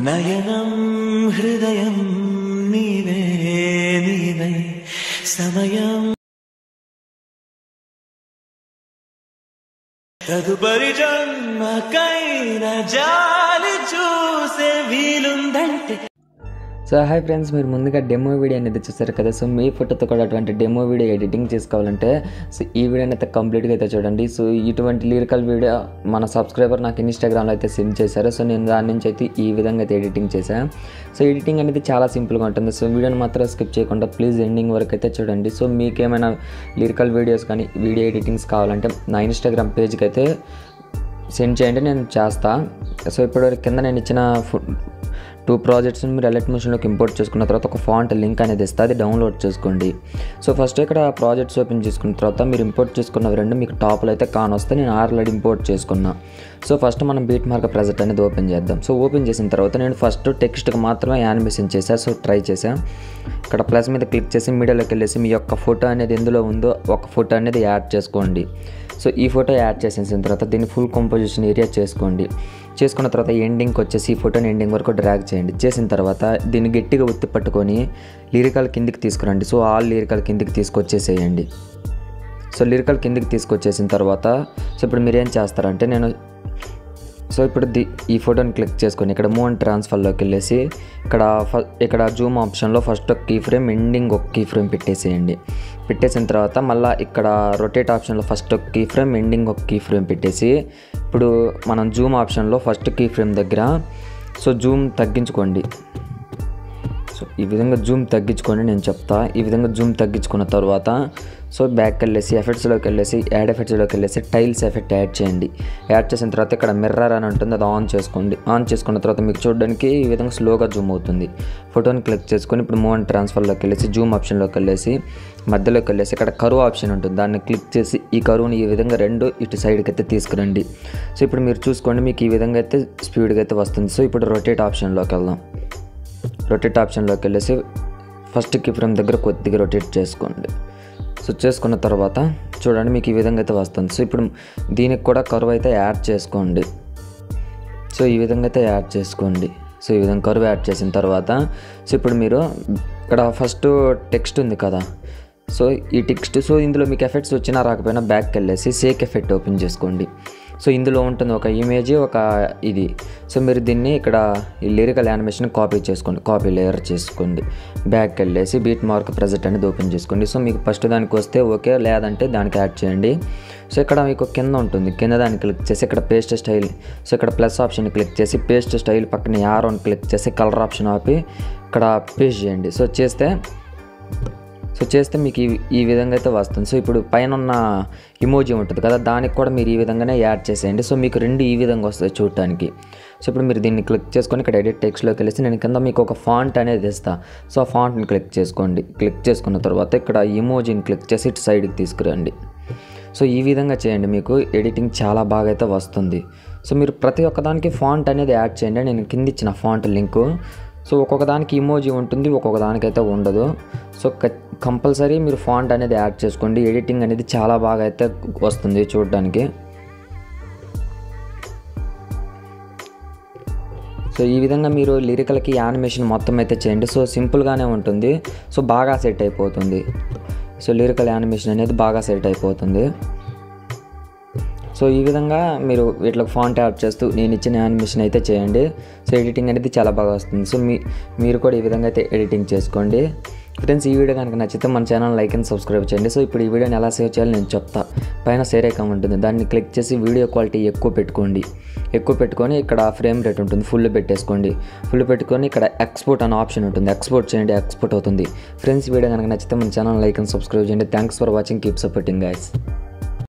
నయనం హృదయం నీవే నీవై సమయం తదుపరి జన్మకైన జాలి చూసే వీలుందంటే. సో హాయ్ ఫ్రెండ్స్, మీరు ముందుగా డెమో వీడియో అనేది చూస్తారు కదా. సో మీ ఫోటోతో కూడా అటువంటి డెమో వీడియో ఎడిటింగ్ చేసుకోవాలంటే సో ఈ వీడియోని అయితే కంప్లీట్గా అయితే చూడండి. సో ఇటువంటి లిరికల్ వీడియో మన సబ్స్క్రైబర్ నాకు ఇన్స్టాగ్రామ్లో అయితే సెండ్ చేశారు. సో నేను దాని నుంచి అయితే ఈ విధంగా అయితే ఎడిటింగ్ చేశాను. సో ఎడిటింగ్ అనేది చాలా సింపుల్గా ఉంటుంది. సో వీడియోని మాత్రం స్కిప్ చేయకుండా ప్లీజ్ ఎండింగ్ వరకు అయితే చూడండి. సో మీకేమైనా లిరికల్ వీడియోస్ కానీ వీడియో ఎడిటింగ్స్ కావాలంటే నా ఇన్స్టాగ్రామ్ పేజ్కి అయితే సెండ్ చేయండి, నేను చేస్తాను. సో ఇప్పుడు కింద నేను ఇచ్చిన 2 ప్రాజెక్ట్స్ని మీరు ఎలక్ట్ మిషన్లోకి ఇంపోర్ట్ చేసుకున్న తర్వాత ఒక ఫాంట్ లింక్ అనేది ఇస్తే అది డౌన్లోడ్ చేసుకోండి. సో ఫస్ట్ ఇక్కడ ప్రాజెక్ట్స్ ఓపెన్ చేసుకున్న తర్వాత మీరు ఇంపోర్ట్ చేసుకున్నవి రెండు మీకు టాప్లో అయితే కానొస్తే నేను ఆల్రెడీ ఇంపోర్ట్ చేసుకున్నా. సో ఫస్ట్ మనం బీట్ మార్క్ ప్రాజెక్ట్ అనేది ఓపెన్ చేద్దాం. సో ఓపెన్ చేసిన తర్వాత నేను ఫస్ట్ టెక్స్ట్కి మాత్రమే యానిమేషన్ చేశాను. సో ట్రై చేశాను. ఇక్కడ ప్లస్ మీద క్లిక్ చేసి మీడియాలోకి వెళ్ళేసి మీ యొక్క ఫోటో అనేది ఎందులో ఉందో ఒక ఫోటో అనేది యాడ్ చేసుకోండి. సో ఈ ఫోటో యాడ్ చేసిన తర్వాత దీన్ని ఫుల్ కంపోజిషన్ ఏరియా చేసుకోండి. చేసుకున్న తర్వాత ఎండింగ్కి వచ్చేసి ఈ ఫోటోని ఎండింగ్ వరకు డ్రాగ్ చేయండి. చేసిన తర్వాత దీన్ని గట్టిగా ఒత్తి పట్టుకొని లిరికల్ కిందికి తీసుకురండి. సో ఆల్ లిరికల్ కిందికి తీసుకొచ్చేసేయండి. సో లిరికల్ కిందికి తీసుకొచ్చేసిన తర్వాత సో ఇప్పుడు మీరు ఏం చేస్తారంటే సో ఇప్పుడు ఈ ఫోటోని క్లిక్ చేసుకొని ఇక్కడ మూవ్ అండ్ ట్రాన్స్ఫర్లోకి వెళ్ళేసి ఇక్కడ జూమ్ ఆప్షన్లో ఫస్ట్ ఒక కీ ఫ్రేమ్ ఎండింగ్ ఒక కీ ఫ్రేమ్ పెట్టేసేయండి. పెట్టేసిన తర్వాత మళ్ళీ ఇక్కడ రొటేట్ ఆప్షన్లో ఫస్ట్ ఒక కీ ఫ్రేమ్ ఎండింగ్ ఒక కీ ఫ్రేమ్ పెట్టేసి ఇప్పుడు మనం జూమ్ ఆప్షన్లో ఫస్ట్ కీ ఫ్రేమ్ దగ్గర సో జూమ్ తగ్గించుకోండి. సో ఈ విధంగా జూమ్ తగ్గించుకొని నేను చెప్తా. ఈ విధంగా జూమ్ తగ్గించుకున్న తర్వాత సో బ్యాక్ వెళ్ళేసి ఎఫెక్ట్స్లోకి వెళ్ళేసి యాడ్ ఎఫెక్ట్స్లోకి వెళ్ళేసి టైల్స్ ఎఫెక్ట్ యాడ్ చేయండి. యాడ్ చేసిన తర్వాత ఇక్కడ మిర్రర్ అని ఉంటుంది, అది ఆన్ చేసుకోండి. ఆన్ చేసుకున్న తర్వాత మీకు చూడడానికి ఈ విధంగా స్లోగా జూమ్ అవుతుంది. ఫోటోని క్లిక్ చేసుకొని ఇప్పుడు మూవ్ అండ్ ట్రాన్స్ఫర్లోకి వెళ్ళేసి జూమ్ ఆప్షన్లోకి వెళ్ళేసి మధ్యలోకి వెళ్ళేసి ఇక్కడ కరువు ఆప్షన్ ఉంటుంది, దాన్ని క్లిక్ చేసి ఈ కరువుని ఈ విధంగా రెండు ఇటు సైడ్కి అయితే తీసుకురండి. సో ఇప్పుడు మీరు చూసుకోండి, మీకు ఈ విధంగా అయితే స్పీడ్గా అయితే వస్తుంది. సో ఇప్పుడు రొటేట్ ఆప్షన్లోకి వెళ్దాం. రొటేట్ ఆప్షన్లోకి వెళ్ళేసి ఫస్ట్ కీ ఫ్రేమ్ దగ్గర కొద్దిగా రొటేట్ చేసుకోండి. సో చేసుకున్న తర్వాత చూడండి మీకు ఈ విధంగా అయితే వస్తుంది. సో ఇప్పుడు దీనికి కూడా కర్వ్ అయితే యాడ్ చేసుకోండి. సో ఈ విధంగా అయితే యాడ్ చేసుకోండి. సో ఈ విధంగా కర్వ్ యాడ్ చేసిన తర్వాత సో ఇప్పుడు మీరు ఇక్కడ ఫస్ట్ టెక్స్ట్ ఉంది కదా, సో ఈ టెక్స్ట్ సో ఇందులో మీకు ఎఫెక్ట్స్ వచ్చినా రాకపోయినా బ్యాక్కి వెళ్ళేసి సేక్ ఎఫెక్ట్ ఓపెన్ చేసుకోండి. సో ఇందులో ఉంటుంది ఒక ఇమేజ్ ఒక ఇది. సో మీరు దీన్ని ఇక్కడ ఈ లిరికల్ యానిమేషన్ కాపీ చేసుకోండి, కాపీ లేయర్ చేసుకోండి. బ్యాక్కి వెళ్ళేసి బీట్ మార్క్ ప్రాజెక్ట్ అనేది ఓపెన్ చేసుకోండి. సో మీకు ఫస్ట్ దానికి వస్తే ఓకే, లేదంటే దానికి యాడ్ చేయండి. సో ఇక్కడ మీకు కింద ఉంటుంది, కింద దాన్ని క్లిక్ చేసి ఇక్కడ పేస్ట్ స్టైల్ సో ఇక్కడ ప్లస్ ఆప్షన్ క్లిక్ చేసి పేస్ట్ స్టైల్ పక్కన యారోని క్లిక్ చేసి కలర్ ఆప్షన్ ఆపి ఇక్కడ పేస్ట్ చేయండి. సో చేస్తే మీకు ఈ విధంగా అయితే వస్తుంది. సో ఇప్పుడు పైన ఉన్న ఇమోజీ ఉంటుంది కదా, దానికి కూడా మీరు ఈ విధంగానే యాడ్ చేసేయండి. సో మీకు రెండు ఈ విధంగా వస్తాయి చూడటానికి. సో ఇప్పుడు మీరు దీన్ని క్లిక్ చేసుకొని ఇక్కడ ఎడిట్ టెక్స్ట్లోకి వెళ్ళేసి నేను కింద మీకు ఒక ఫాంట్ అనేది ఇస్తాను. సో ఆ ఫాంట్ని క్లిక్ చేసుకోండి. క్లిక్ చేసుకున్న తర్వాత ఇక్కడ ఇమోజీని క్లిక్ చేసి ఇటు సైడ్కి తీసుకురండి. సో ఈ విధంగా చేయండి, మీకు ఎడిటింగ్ చాలా బాగా అయితే వస్తుంది. సో మీరు ప్రతి ఒక్కదానికి ఫాంట్ అనేది యాడ్ చేయండి. నేను కింద ఇచ్చిన ఫాంట్ లింకు. సో ఒక్కొక్క దానికి ఇమోజీ ఉంటుంది, ఒక్కొక్క దానికైతే ఉండదు. సో కంపల్సరీ మీరు ఫాంట్ అనేది యాడ్ చేసుకోండి. ఎడిటింగ్ అనేది చాలా బాగా అయితే వస్తుంది చూడడానికి. సో ఈ విధంగా మీరు లిరికల్కి యానిమేషన్ మొత్తం అయితే చేయండి. సో సింపుల్గానే ఉంటుంది, సో బాగా సెట్ అయిపోతుంది. సో లిరికల్ యానిమేషన్ అనేది బాగా సెట్ అయిపోతుంది. సో ఈ విధంగా మీరు వీటిలో ఫాంట్ యాడ్ చేస్తూ నేను ఇచ్చిన యానిమేషన్ అయితే చేయండి. సో ఎడిటింగ్ అనేది చాలా బాగా వస్తుంది. సో మీరు కూడా ఈ విధంగా అయితే ఎడిటింగ్ చేసుకోండి. ఫ్రెండ్స్, ఈ వీడియో కనుక నచ్చితే మన ఛానల్ లైక్ అండ్ సబ్స్క్రైబ్ చేయండి. సో ఇప్పుడు ఈ వీడియోని ఎలా సేవ్ చేయాలో నేను చెప్తా. పైన షేర్ ఐకాన్ ఉంటుంది, దాన్ని క్లిక్ చేసి వీడియో క్వాలిటీ ఎక్కువ పెట్టుకొని ఇక్కడ ఫ్రేమ్ రేట్ ఉంటుంది ఫుల్ పెట్టేసుకోండి. ఫుల్ పెట్టుకొని ఇక్కడ ఎక్స్పోర్ట్ అనే ఆప్షన్ ఉంటుంది, ఎక్స్పోర్ట్ చేయండి, ఎక్స్పోర్ట్ అవుతుంది. ఫ్రెండ్స్, వీడియో కనుక నచ్చితే మన ఛానల్ లైక్ అండ్ సబ్స్క్రైబ్ చేయండి. Thanks for watching, keep supporting guys.